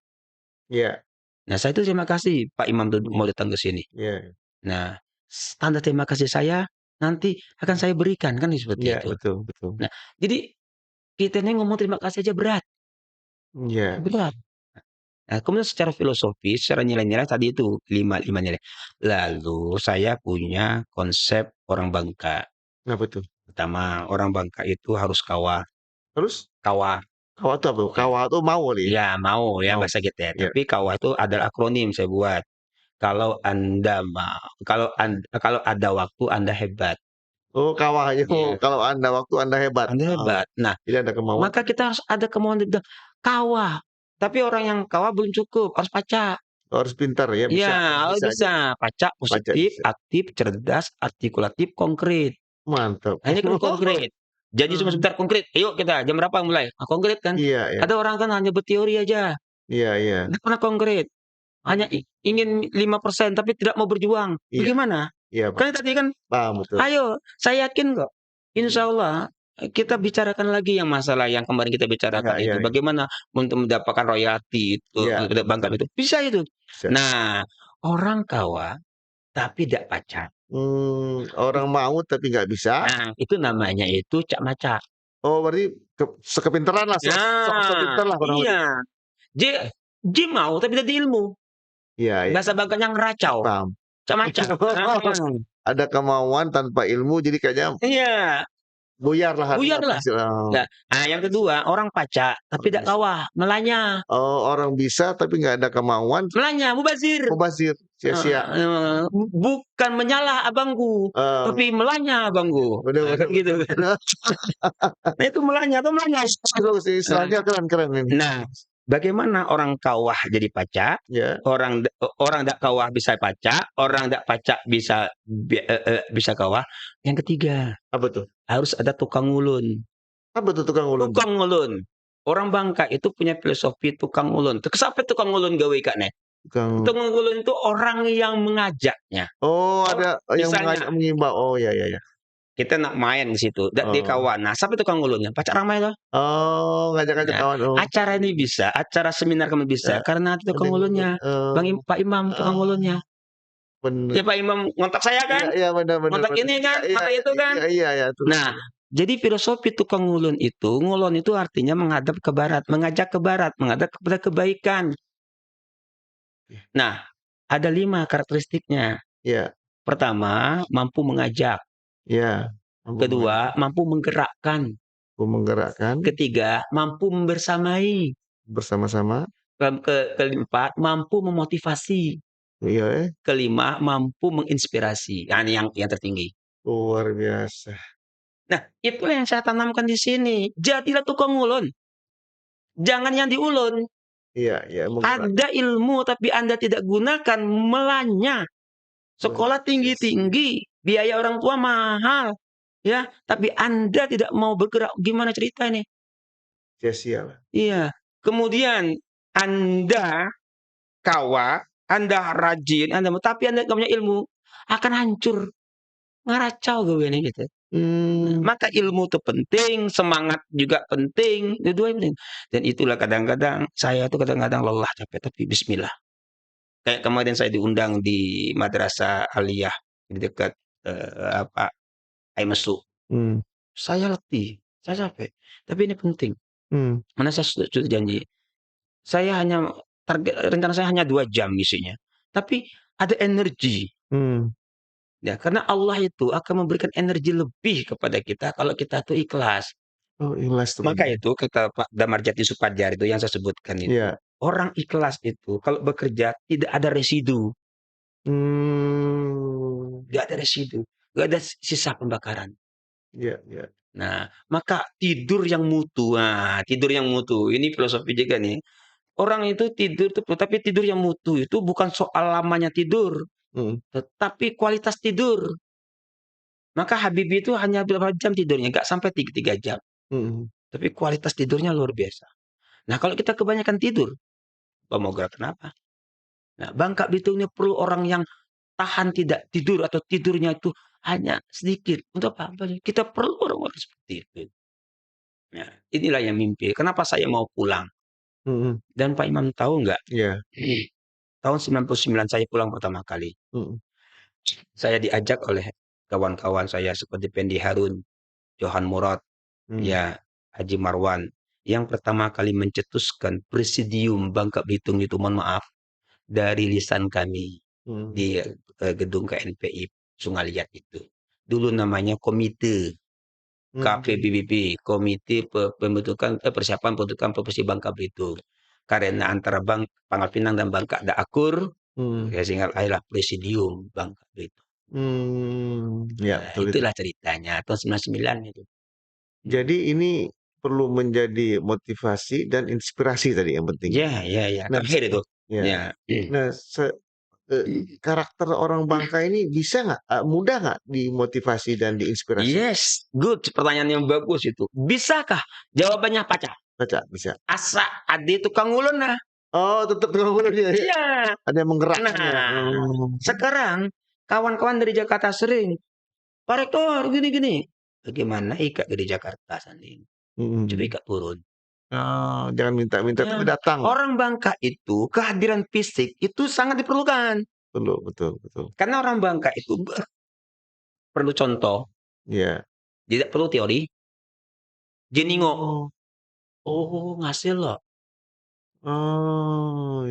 Speaker 1: Iya.
Speaker 2: Nah, saya itu terima kasih Pak Imam mau datang ke sini.
Speaker 1: Iya.
Speaker 2: Nah, tanda terima kasih saya nanti akan saya berikan kan seperti itu.
Speaker 1: Betul, betul.
Speaker 2: Nah, jadi kita ini ngomong terima kasih aja berat.
Speaker 1: Iya.
Speaker 2: Berat. Nah, kemudian secara filosofis, secara nilai-nilai tadi itu 5 nilai. Lalu saya punya konsep orang Bangka.
Speaker 1: Apa tuh?
Speaker 2: Pertama, orang Bangka itu harus kawah.
Speaker 1: Terus?
Speaker 2: Kawah.
Speaker 1: Kawah itu apa? Kawah itu mau kali
Speaker 2: Ya,
Speaker 1: ya?
Speaker 2: mau ya bahasa kita. Tapi kawah itu adalah akronim saya buat. Kalau Anda mau, kalau ada waktu Anda hebat.
Speaker 1: Oh, kawah aja. Kalau Anda waktu Anda hebat.
Speaker 2: Anda hebat. Nah,
Speaker 1: jadi ada kemauan.
Speaker 2: Maka kita harus ada kemauan kawah. Tapi orang yang kawah belum cukup, harus pacak.
Speaker 1: Harus pintar ya, bisa.
Speaker 2: Ya, harus bisa. Pacak, positif, aktif, cerdas, artikulatif, konkret.
Speaker 1: Mantap.
Speaker 2: Nah, ini kan konkret. Jadi cuma sebentar konkret. Ayo kita, jam berapa mulai? Nah, konkret kan?
Speaker 1: Iya.
Speaker 2: Ada orang kan hanya berteori aja.
Speaker 1: Iya.
Speaker 2: Nggak pernah konkret. Hanya ingin 5% tapi tidak mau berjuang. Bagaimana?
Speaker 1: Iya,
Speaker 2: Kan tadi kan,
Speaker 1: betul.
Speaker 2: Ayo, saya yakin kok. Insya Allah kita bicarakan lagi yang masalah yang kemarin kita bicarakan itu. Bagaimana untuk mendapatkan royalti itu, Bangka itu. Bisa itu. Nah, orang kawah tapi tidak pacak.
Speaker 1: Orang mau tapi nggak bisa.
Speaker 2: Nah, itu namanya itu cak macak.
Speaker 1: Oh, berarti sekepintaran lah. Sepintar lah.
Speaker 2: Iya. Dia mau tapi tidak ilmu.
Speaker 1: Iya.
Speaker 2: Bahasa Bangkanya ngeracau.
Speaker 1: Paham.
Speaker 2: Cak macak.
Speaker 1: Ada kemauan tanpa ilmu jadi kayaknya.
Speaker 2: Iya.
Speaker 1: Buyar lah.
Speaker 2: Nah, yang kedua, orang pacak tapi tidak kawah, melanya.
Speaker 1: Oh, orang bisa tapi nggak ada kemauan.
Speaker 2: Melanya, mubazir.
Speaker 1: Sia-sia.
Speaker 2: Bukan menyalah abangku, tapi melanya abangku.
Speaker 1: Benar.
Speaker 2: Gitu. Nah, itu melanya atau melanya.
Speaker 1: Istilahnya keren ini.
Speaker 2: Nah, Bagaimana orang kawah jadi pacak,
Speaker 1: Ya.
Speaker 2: orang dak kawah bisa pacak, orang dak pacak bisa kawah. Yang ketiga,
Speaker 1: Apa tuh?
Speaker 2: harus ada tukang ngulun.
Speaker 1: Apa tuh tukang ulun?
Speaker 2: Tukang ngulun. Orang Bangka itu punya filosofi tukang ngulun. Sampai tukang ngulun gawe Kak nih.
Speaker 1: Tukang
Speaker 2: Tukang ngulun itu orang yang mengajaknya.
Speaker 1: Oh,
Speaker 2: Oh,
Speaker 1: ada yang
Speaker 2: misalnya
Speaker 1: mengimbau. Oh, ya, ya, ya.
Speaker 2: kita nak main di situ, dak di
Speaker 1: Oh.
Speaker 2: kawan. Nah, sampai tukang ngulunnya, pacak ramai loh.
Speaker 1: Oh, ngajak-ngajak
Speaker 2: Nah,
Speaker 1: kawan. Oh.
Speaker 2: acara ini bisa, acara seminar kami bisa
Speaker 1: Ya,
Speaker 2: karena ada
Speaker 1: ada
Speaker 2: tukang
Speaker 1: yang ngulun.
Speaker 2: ngulunnya. Pak Imam tukang ngulunnya.
Speaker 1: Bener.
Speaker 2: Ya Pak Imam ngontak saya
Speaker 1: Iya,
Speaker 2: kan?
Speaker 1: iya, benar, benar,
Speaker 2: Ngontak
Speaker 1: benar.
Speaker 2: ini kan,
Speaker 1: Iya,
Speaker 2: ngontak itu kan.
Speaker 1: iya, iya, iya, tuh.
Speaker 2: Nah, jadi filosofi tukang ngulun itu artinya menghadap ke barat, mengajak ke barat, menghadap kepada kebaikan. Nah, ada 5 karakteristiknya.
Speaker 1: Iya,
Speaker 2: Pertama, mampu mengajak.
Speaker 1: iya. Mampu
Speaker 2: Kedua, mampu menggerakkan.
Speaker 1: menggerakkan
Speaker 2: Ketiga, mampu membersamai.
Speaker 1: bersama-sama.
Speaker 2: Keempat, mampu memotivasi.
Speaker 1: Iya,
Speaker 2: Kelima, mampu menginspirasi. Nah, ini yang tertinggi.
Speaker 1: luar biasa.
Speaker 2: Nah, itulah yang saya tanamkan di sini. Jadilah tukang ngulun. Jangan yang diulun.
Speaker 1: Iya, iya, menggerak.
Speaker 2: Ada ilmu tapi Anda tidak gunakan, melanya. Sekolah tinggi-tinggi, biaya orang tua mahal. Ya, tapi Anda tidak mau bergerak. Gimana cerita ini?
Speaker 1: Sia-sia lah.
Speaker 2: Iya. Kemudian Anda kawah, Anda rajin, tapi Anda nggak punya ilmu, akan hancur. Ngaracau gue ini gitu. Maka ilmu itu penting, semangat juga penting, dua-duanya penting. Dan itulah kadang-kadang saya tuh kadang-kadang lelah capek tapi bismillah. Kayak kemarin saya diundang di Madrasah Aliyah di dekat Aimesu. Saya letih, saya capek, tapi ini penting. Mana saya sudah janji. Saya hanya rencana saya hanya 2 jam isinya. Tapi ada energi. Ya, karena Allah itu akan memberikan energi lebih kepada kita kalau kita tuh ikhlas.
Speaker 1: Oh, ikhlas tuh.
Speaker 2: Maka itu kata Pak Damarjati Supadjar itu yang saya sebutkan itu.
Speaker 1: Iya.
Speaker 2: Orang ikhlas itu kalau bekerja tidak ada residu. Nggak ada residu. Nggak ada sisa pembakaran.
Speaker 1: Iya, iya.
Speaker 2: Nah, maka tidur yang mutu. Nah, tidur yang mutu. Ini filosofi juga nih. Orang itu tidur tuh, tapi tidur yang mutu itu bukan soal lamanya tidur, tetapi kualitas tidur. Maka Habibie itu hanya berapa jam tidurnya, nggak sampai 3 jam. Tapi kualitas tidurnya luar biasa. Nah, kalau kita kebanyakan tidur, mau gerak kenapa? Nah, Bangka Belitung ini perlu orang yang tahan tidak tidur atau tidurnya itu hanya sedikit. Untuk apa? Kita perlu orang-orang seperti itu. Nah, inilah yang mimpi. Kenapa saya mau pulang? Dan Pak Imam tahu nggak?
Speaker 1: Iya.
Speaker 2: Tahun 99 saya pulang pertama kali. Saya diajak oleh kawan-kawan saya seperti Pendi Harun, Johan Murad, ya Haji Marwan. Yang pertama kali mencetuskan Presidium Bangka Belitung itu, mohon maaf, dari lisan kami di gedung KNPI Sungaliat itu. Dulu namanya Komite KPBBB, Komite Persiapan Pembentukan Provinsi Bangka Belitung. Karena antara Pangkal Pinang dan Bangka ada akur, ya sehingga lahirlah Presidium Bangka Belitung.
Speaker 1: Ya,
Speaker 2: Nah,
Speaker 1: betul
Speaker 2: itulah ceritanya tahun 99 itu.
Speaker 1: Jadi ini perlu menjadi motivasi dan inspirasi tadi yang penting.
Speaker 2: Ya.
Speaker 1: Nah,
Speaker 2: Terakhir itu.
Speaker 1: Ya. Nah, karakter orang Bangka ini bisa nggak, mudah nggak dimotivasi dan diinspirasi?
Speaker 2: Yes, good. Pertanyaan yang bagus itu. Bisakah? Jawabannya Paca.
Speaker 1: Paca, bisa.
Speaker 2: Asa ade tukang ulun nah.
Speaker 1: Oh, tetap tukang ulun ya.
Speaker 2: Iya.
Speaker 1: Ada yang menggerakkan.
Speaker 2: Nah, sekarang kawan-kawan dari Jakarta sering, Pak Rektor gini-gini. Bagaimana ikat dari Jakarta sanding? Coba ikat turun.
Speaker 1: Jangan minta-minta tapi datang.
Speaker 2: Orang Bangka itu kehadiran fisik itu sangat diperlukan.
Speaker 1: Betul.
Speaker 2: Karena orang Bangka itu perlu contoh.
Speaker 1: Iya.
Speaker 2: Tidak perlu teori. Jeningo. Oh, ngasil loh.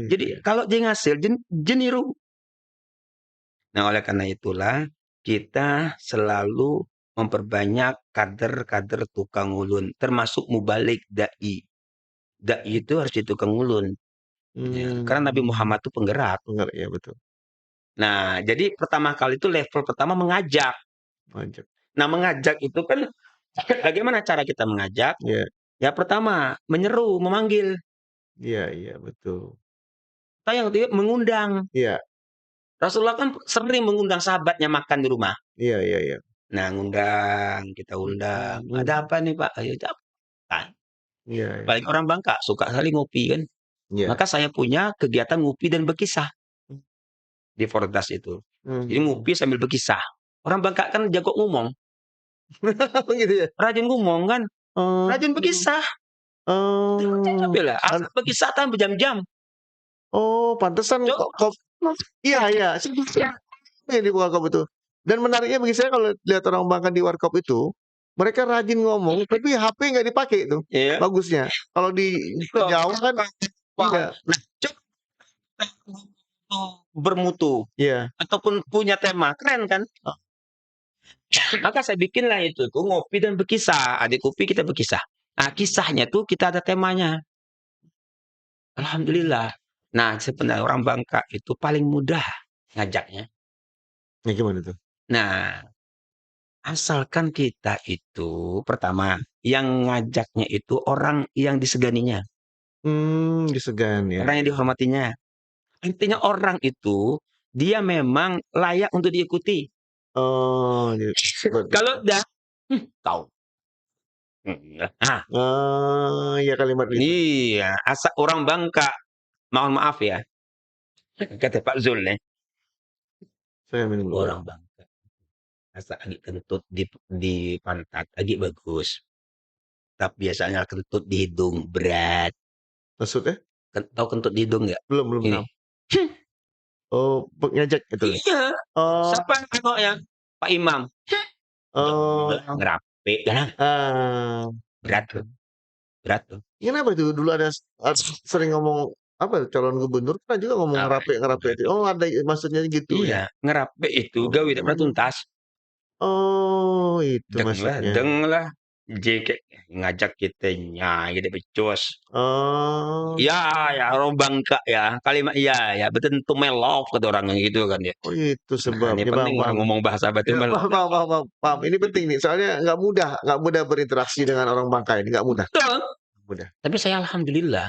Speaker 2: Jadi kalau dia ngasil, jeniru. Nah, oleh karena itulah kita selalu memperbanyak kader-kader tukang ulun, termasuk mubalik dai. Dai itu harus jadi tukang ulun. Ya, karena Nabi Muhammad itu penggerak.
Speaker 1: Ya, betul.
Speaker 2: Nah, jadi pertama kali itu level pertama mengajak. Nah, mengajak itu kan bagaimana cara kita mengajak? Ya, pertama menyeru, memanggil.
Speaker 1: Iya, betul.
Speaker 2: Saya waktu itu mengundang.
Speaker 1: Iya.
Speaker 2: Rasulullah kan sering mengundang sahabatnya makan di rumah.
Speaker 1: Iya.
Speaker 2: Nah, ngundang, kita undang. Ada apa nih Pak? Ayo apa?
Speaker 1: Iya.
Speaker 2: Apalagi orang Bangka suka sekali ngopi kan.
Speaker 1: Iya.
Speaker 2: Maka saya punya kegiatan ngopi dan berkisah di Fordas itu. Jadi ngopi sambil berkisah. Orang Bangka kan jago ngomong,
Speaker 1: Gitu ya?
Speaker 2: rajin ngomong kan,
Speaker 1: Oh.
Speaker 2: rajin berkisah.
Speaker 1: Oh.
Speaker 2: Capek lah, asal berkisah tan berjam-jam.
Speaker 1: Oh, pantesan
Speaker 2: Coba.
Speaker 1: kok iya. Yang di warkop itu. Dan menariknya bagi saya kalau lihat orang Bangka di warkop itu, mereka rajin ngomong, tapi HP nggak dipakai itu,
Speaker 2: Iya.
Speaker 1: bagusnya. Kalau di Jawa kan iya.
Speaker 2: Nah, bermutu
Speaker 1: Iya.
Speaker 2: ataupun punya tema keren kan? Maka saya bikinlah itu tuh ngopi dan berkisah. Adik kopi kita berkisah. Nah, kisahnya tuh kita ada temanya. Alhamdulillah. Nah, sebenarnya orang Bangka itu paling mudah ngajaknya.
Speaker 1: Ya gimana tuh?
Speaker 2: Nah, asalkan kita itu pertama yang ngajaknya itu orang yang diseganinya,
Speaker 1: Disegan ya.
Speaker 2: orang yang dihormatinya. Intinya orang itu dia memang layak untuk diikuti.
Speaker 1: Oh, gitu.
Speaker 2: Kalau udah tahu. Nah,
Speaker 1: Iya kalimat itu.
Speaker 2: iya, asal orang Bangka, mohon maaf ya, kata Pak Zul nih,
Speaker 1: Saya minum dulu.
Speaker 2: orang Bangka, asal agak kentut di pantat, agak bagus. Tapi biasanya kentut di hidung berat.
Speaker 1: Maksudnya?
Speaker 2: Tahu kentut di hidung nggak?
Speaker 1: Belum
Speaker 2: Ini.
Speaker 1: tahu. Oh, ngajak itu.
Speaker 2: Iya.
Speaker 1: Oh.
Speaker 2: Siapa yang tengoknya? Pak Imam.
Speaker 1: Oh.
Speaker 2: Ngerape kan?
Speaker 1: Ah.
Speaker 2: Berat tuh. Berat tuh.
Speaker 1: Kenapa itu dulu ada sering ngomong apa calon gubernur kan juga ngomong ngerape itu. Oh, ada maksudnya gitu ya.
Speaker 2: Iya, ngerape itu gawe tidak pernah tuntas.
Speaker 1: Oh, itu
Speaker 2: Deng
Speaker 1: maksudnya.
Speaker 2: lah. Jeke ngajak kita nyai gede becos.
Speaker 1: Oh.
Speaker 2: Ya, orang Bangka ya. Kalimat ya, betul melov kata orang gitu kan ya.
Speaker 1: Oh, itu
Speaker 2: Nah, ini
Speaker 1: sebabnya
Speaker 2: penting orang ngomong bahasa betul
Speaker 1: Ya,
Speaker 2: melov.
Speaker 1: paham. Ini penting nih, soalnya nggak mudah berinteraksi dengan orang Bangka ini, nggak mudah.
Speaker 2: Betul.
Speaker 1: Mudah.
Speaker 2: Tapi saya alhamdulillah,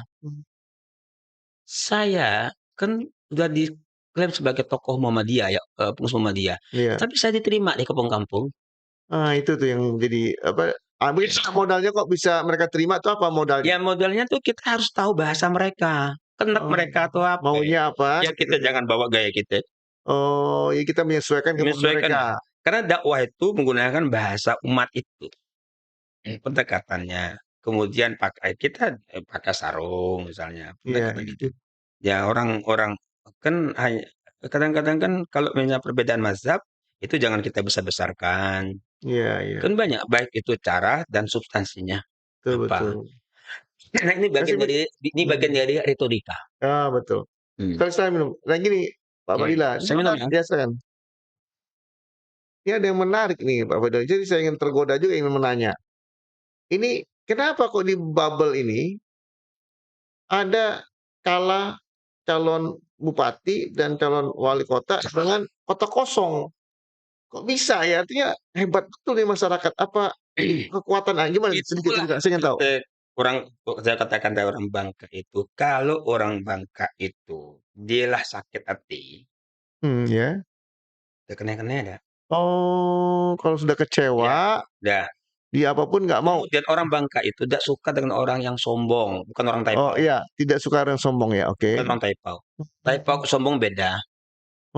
Speaker 2: saya kan udah diklaim sebagai tokoh Muhammadiyah ya, pengurus Muhammadiyah.
Speaker 1: Iya.
Speaker 2: Tapi saya diterima di kampung-kampung.
Speaker 1: Ah, itu tuh yang jadi apa? Modalnya kok bisa mereka terima tuh apa modalnya?
Speaker 2: Ya modalnya tuh kita harus tahu bahasa mereka. Kenek mereka tuh apa?
Speaker 1: Maunya apa?
Speaker 2: Ya kita jangan bawa gaya kita.
Speaker 1: Oh, ya kita menyesuaikan ke
Speaker 2: Menyesuaikan.
Speaker 1: mereka.
Speaker 2: Karena dakwah itu menggunakan bahasa umat itu. Pendekatannya. Kemudian kita pakai sarung misalnya. Pendekatan gitu. Ya orang-orang kan kadang-kadang kan kalau misalnya perbedaan mazhab itu jangan kita besar-besarkan.
Speaker 1: Iya.
Speaker 2: Kan banyak baik itu cara dan substansinya. Apa?
Speaker 1: Betul.
Speaker 2: Nah, ini bagian dari retorika.
Speaker 1: Ah, betul. Saya minum. Nah gini, Pak Fadila,
Speaker 2: Saya minum ya.
Speaker 1: biasa kan. Ini ada yang menarik nih, Pak Fadila. Jadi saya ingin tergoda juga ingin menanya. Ini kenapa kok di bubble ini ada kalah calon bupati dan calon wali kota dengan kota kosong? Kok bisa ya? Artinya hebat betul nih masyarakat. Apa kekuatan gimana? Sedikit saya ingin tahu.
Speaker 2: Saya katakan dari orang Bangka itu, kalau orang Bangka itu dialah sakit hati,
Speaker 1: Ya.
Speaker 2: kena ada.
Speaker 1: Oh, kalau sudah kecewa,
Speaker 2: Dah.
Speaker 1: dia apapun nggak mau.
Speaker 2: Kemudian orang Bangka itu tidak suka dengan orang yang sombong, bukan orang
Speaker 1: Oh
Speaker 2: Taipau.
Speaker 1: iya, tidak suka orang sombong ya, oke.
Speaker 2: Bukan orang Taipau. Taipau sombong beda.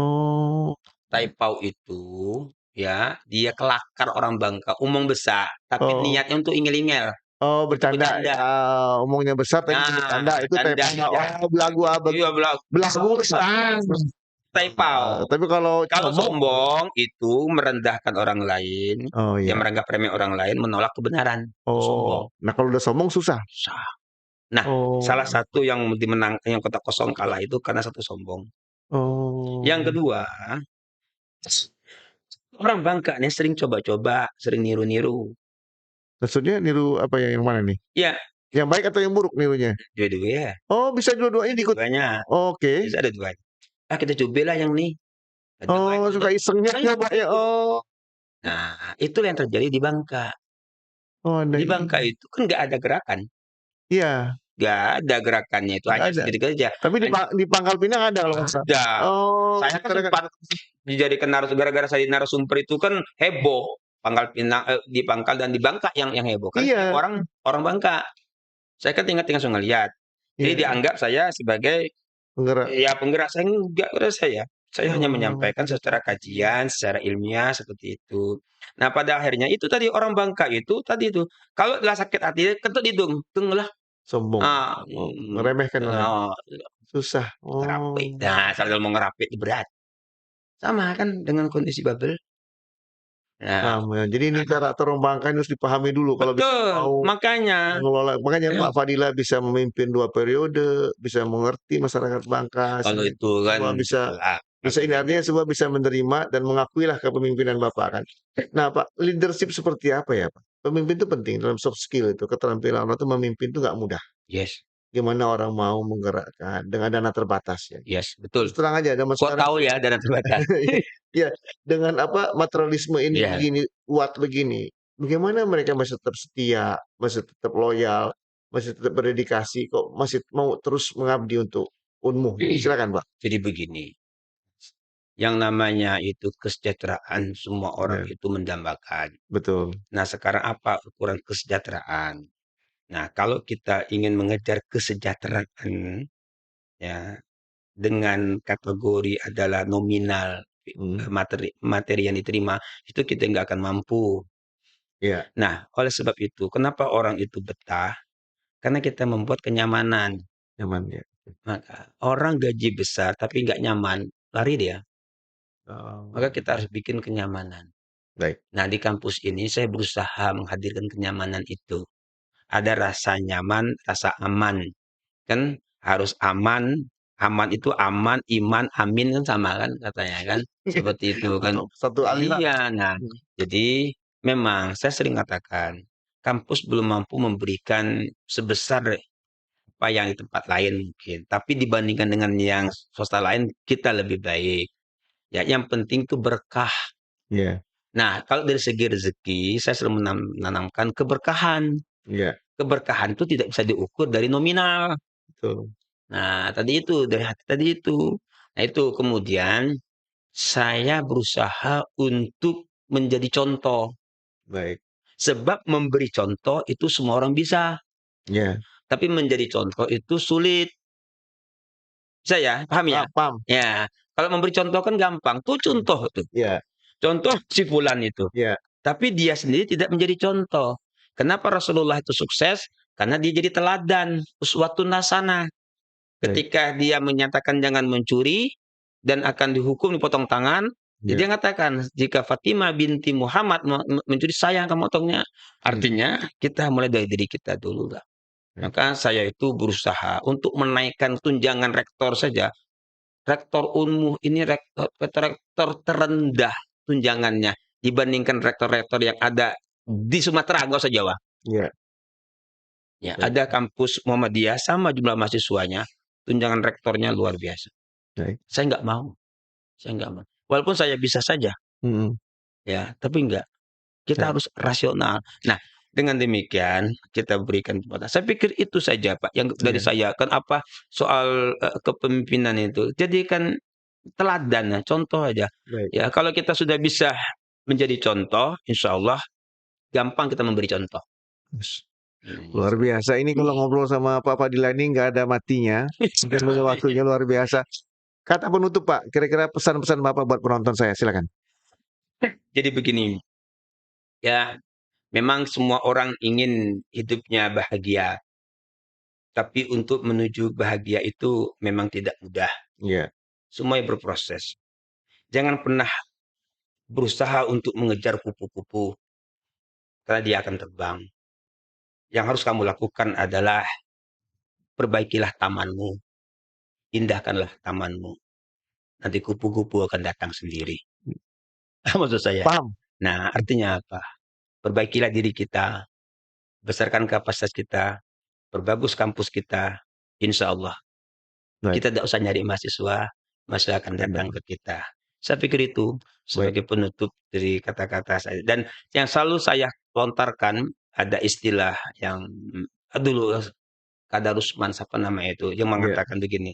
Speaker 1: Oh.
Speaker 2: Taipau itu ya dia kelakar orang Bangka, omong besar, tapi niatnya untuk ingel-ingel.
Speaker 1: Oh, bercanda. Omongnya besar tapi bercanda itu Taipau. Oh, belagu
Speaker 2: Iya,
Speaker 1: belagu
Speaker 2: Taipau.
Speaker 1: Tapi kalau
Speaker 2: sombong itu merendahkan orang lain,
Speaker 1: oh iya.
Speaker 2: yang meranggap remeh orang lain, menolak kebenaran.
Speaker 1: Oh. Nah, kalau udah sombong susah.
Speaker 2: Nah, salah satu yang dimenangkan yang kota kosong kalah itu karena satu sombong.
Speaker 1: Oh.
Speaker 2: Yang kedua, orang Bangka nih sering coba-coba, sering niru-niru.
Speaker 1: Maksudnya niru apa ya, yang mana nih?
Speaker 2: Ya.
Speaker 1: Yang baik atau yang buruk nirunya?
Speaker 2: Dua-duanya.
Speaker 1: Oh, bisa dua-duanya diikut.
Speaker 2: Dua-duanya.
Speaker 1: Oke.
Speaker 2: Bisa ada dua. Kita cobalah yang nih.
Speaker 1: Oh, suka isengnya coba ya. Oh.
Speaker 2: Nah, itulah yang terjadi di Bangka.
Speaker 1: Oh,
Speaker 2: di Bangka itu kan nggak ada gerakan.
Speaker 1: Iya.
Speaker 2: Nggak ada gerakannya itu,
Speaker 1: Nggak
Speaker 2: hanya
Speaker 1: ada.
Speaker 2: sendiri kerja.
Speaker 1: Tapi di Pangkal Pinang ada kalau nggak salah.
Speaker 2: Ada.
Speaker 1: Oh,
Speaker 2: Saya kan
Speaker 1: kadang-
Speaker 2: sempat dijadikan gara-gara saya di narasumber itu kan heboh. Pangkal Pinang, di Pangkal dan di Bangka yang heboh kan
Speaker 1: Iya.
Speaker 2: orang Bangka. Saya kan tinggal langsung ngelihat. Jadi
Speaker 1: Iya.
Speaker 2: dianggap saya sebagai
Speaker 1: Penggerak.
Speaker 2: ya penggerak. Saya enggak, udah saya. Saya hanya
Speaker 1: Oh.
Speaker 2: menyampaikan secara kajian, secara ilmiah seperti itu. Nah, pada akhirnya itu tadi orang Bangka itu tadi itu kalau lah sakit hati kentut hidung, lah.
Speaker 1: Sombong. Ngeremehkan orang.
Speaker 2: Oh,
Speaker 1: Susah.
Speaker 2: ngerapit.
Speaker 1: Oh.
Speaker 2: Nah, kalau mau ngerapit itu berat. Sama kan dengan kondisi bubble. Nah,
Speaker 1: Sama. Jadi ini karakter orang Bangka ini harus dipahami dulu kalau bisa
Speaker 2: betul.
Speaker 1: mau
Speaker 2: Makanya
Speaker 1: mengelola. Makanya Pak Fadila bisa memimpin 2 periode, bisa mengerti masyarakat Bangka.
Speaker 2: kalau itu kan
Speaker 1: Semua bisa
Speaker 2: jelas.
Speaker 1: ini artinya semua bisa menerima dan mengakuilah kepemimpinan Bapak kan. Nah Pak, leadership seperti apa ya Pak? Pemimpin itu penting dalam soft skill itu, keterampilan orang itu memimpin itu nggak mudah.
Speaker 2: Yes,
Speaker 1: Gimana orang mau menggerakkan dengan dana terbatas ya.
Speaker 2: yes, betul.
Speaker 1: Terus terang aja zaman
Speaker 2: Kok
Speaker 1: sekarang
Speaker 2: tahu ya dana terbatas?
Speaker 1: ya dengan apa materialisme ini
Speaker 2: Iya.
Speaker 1: begini kuat begini. Bagaimana mereka masih tetap setia, masih tetap loyal, masih tetap berdedikasi kok masih mau terus mengabdi untuk unmu. Silakan Pak.
Speaker 2: Jadi begini, yang namanya itu kesejahteraan semua orang
Speaker 1: Benar.
Speaker 2: itu mendambakan.
Speaker 1: Betul.
Speaker 2: Nah, sekarang apa ukuran kesejahteraan? Nah, kalau kita ingin mengejar kesejahteraan ya dengan kategori adalah nominal materi yang diterima, itu kita nggak akan mampu.
Speaker 1: Iya.
Speaker 2: Nah, oleh sebab itu, kenapa orang itu betah? Karena kita membuat kenyamanan.
Speaker 1: Nyaman ya.
Speaker 2: Maka orang gaji besar tapi nggak nyaman, lari dia.
Speaker 1: Oh,
Speaker 2: Maka kita harus bikin kenyamanan.
Speaker 1: baik.
Speaker 2: Nah, di kampus ini saya berusaha menghadirkan kenyamanan itu. Ada rasa nyaman, rasa aman. Kan harus aman, aman itu aman, iman, amin kan sama kan katanya kan. Seperti itu kan.
Speaker 1: Satu aliran.
Speaker 2: Iya, nah jadi memang saya sering katakan kampus belum mampu memberikan sebesar apa yang di tempat lain mungkin. Tapi dibandingkan dengan yang swasta lain kita lebih baik. Ya, yang penting itu berkah.
Speaker 1: Iya.
Speaker 2: Nah, kalau dari segi rezeki, saya selalu menanamkan keberkahan.
Speaker 1: Iya.
Speaker 2: Keberkahan itu tidak bisa diukur dari nominal.
Speaker 1: Betul.
Speaker 2: Nah, tadi itu dari hati tadi itu. Nah, itu kemudian saya berusaha untuk menjadi contoh.
Speaker 1: Baik.
Speaker 2: Sebab memberi contoh itu semua orang bisa.
Speaker 1: Iya.
Speaker 2: Tapi menjadi contoh itu sulit. Bisa ya? Paham ya?
Speaker 1: Paham.
Speaker 2: Ya. Kalau memberi contoh kan gampang. Tuh contoh tuh.
Speaker 1: Iya.
Speaker 2: Contoh si fulan itu.
Speaker 1: Iya.
Speaker 2: Tapi dia sendiri tidak menjadi contoh. Kenapa Rasulullah itu sukses? Karena dia jadi teladan, uswatun hasanah. Ketika dia menyatakan jangan mencuri dan akan dihukum dipotong tangan, dia mengatakan jika Fatimah binti Muhammad mencuri saya akan memotongnya. Artinya kita mulai dari diri kita dulu lah. Maka saya itu berusaha untuk menaikkan tunjangan rektor saja. Rektor Unmuh ini rektor terendah tunjangannya dibandingkan rektor-rektor yang ada di Sumatera, nggak usah Jawa.
Speaker 1: Iya.
Speaker 2: Ya, ada kampus Muhammadiyah sama jumlah mahasiswanya, tunjangan rektornya luar biasa.
Speaker 1: Baik.
Speaker 2: Saya nggak mau. Saya nggak mau. Walaupun saya bisa saja. Ya, tapi enggak. Kita harus rasional. Nah, dengan demikian kita berikan kepada. Saya pikir itu saja Pak yang dari saya. Kan apa soal kepemimpinan itu. Jadikan teladan, contoh aja.
Speaker 1: Baik.
Speaker 2: Ya, kalau kita sudah bisa menjadi contoh, insya Allah gampang kita memberi contoh.
Speaker 1: Luar biasa. Ini kalau ngobrol sama Pak Fadila ini nggak ada matinya. Dan waktunya luar biasa. Kata penutup Pak, kira-kira pesan-pesan Bapak buat penonton saya, silakan.
Speaker 2: Jadi begini, ya memang semua orang ingin hidupnya bahagia. Tapi untuk menuju bahagia itu memang tidak mudah.
Speaker 1: Iya.
Speaker 2: Semuanya berproses. Jangan pernah berusaha untuk mengejar kupu-kupu. Karena dia akan terbang. Yang harus kamu lakukan adalah perbaikilah tamanmu. Indahkanlah tamanmu. Nanti kupu-kupu akan datang sendiri. Maksud saya.
Speaker 1: Paham.
Speaker 2: Nah, artinya apa? Perbaikilah diri kita. Besarkan kapasitas kita. Perbagus kampus kita. Insya Allah. Kita tidak usah nyari mahasiswa. Mahasiswa akan datang ke kita. Saya pikir itu sebagai penutup dari kata-kata saya. Dan yang selalu saya lontarkan ada istilah yang dulu Kadarusman, siapa namanya itu, yang
Speaker 1: Iya.
Speaker 2: mengatakan begini,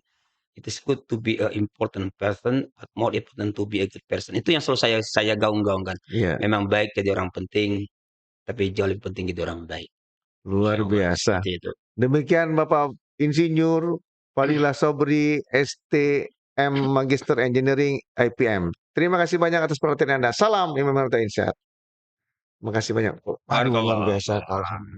Speaker 2: "It is good to be a important person, but more important to be a good person." Itu yang selalu saya gaung-gaungkan.
Speaker 1: Iya,
Speaker 2: Memang baik jadi orang penting, tapi jauh lebih penting jadi orang baik.
Speaker 1: luar
Speaker 2: Insyaallah
Speaker 1: biasa.
Speaker 2: seperti itu.
Speaker 1: Demikian Bapak Insinyur Fadilah Sobri, STM Magister Engineering IPM. Terima kasih banyak atas perhatian Anda. Salam Imam Harta Insyaallah. Makasih banyak. Waduh, luar
Speaker 2: Barakallah.
Speaker 1: biasa. Alhamdulillah.